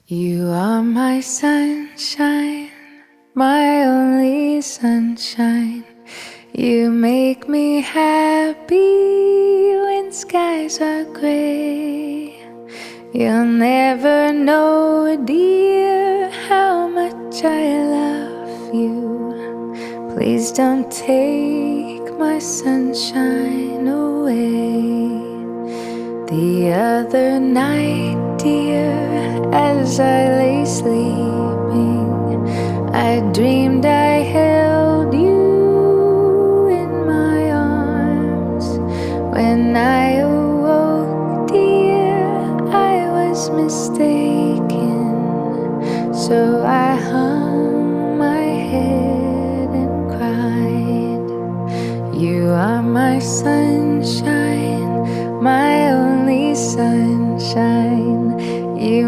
You are my sunshine, my only sunshine. You make me happy when skies are gray. You'll never know, dear, how much I love you. Please don't take my sunshine away. The other night, dear, as I lay sleeping, I dreamed I held you in my arms. When I awoke, dear, I was mistaken. So I hung my head and cried. You are my sunshine, my only sunshine.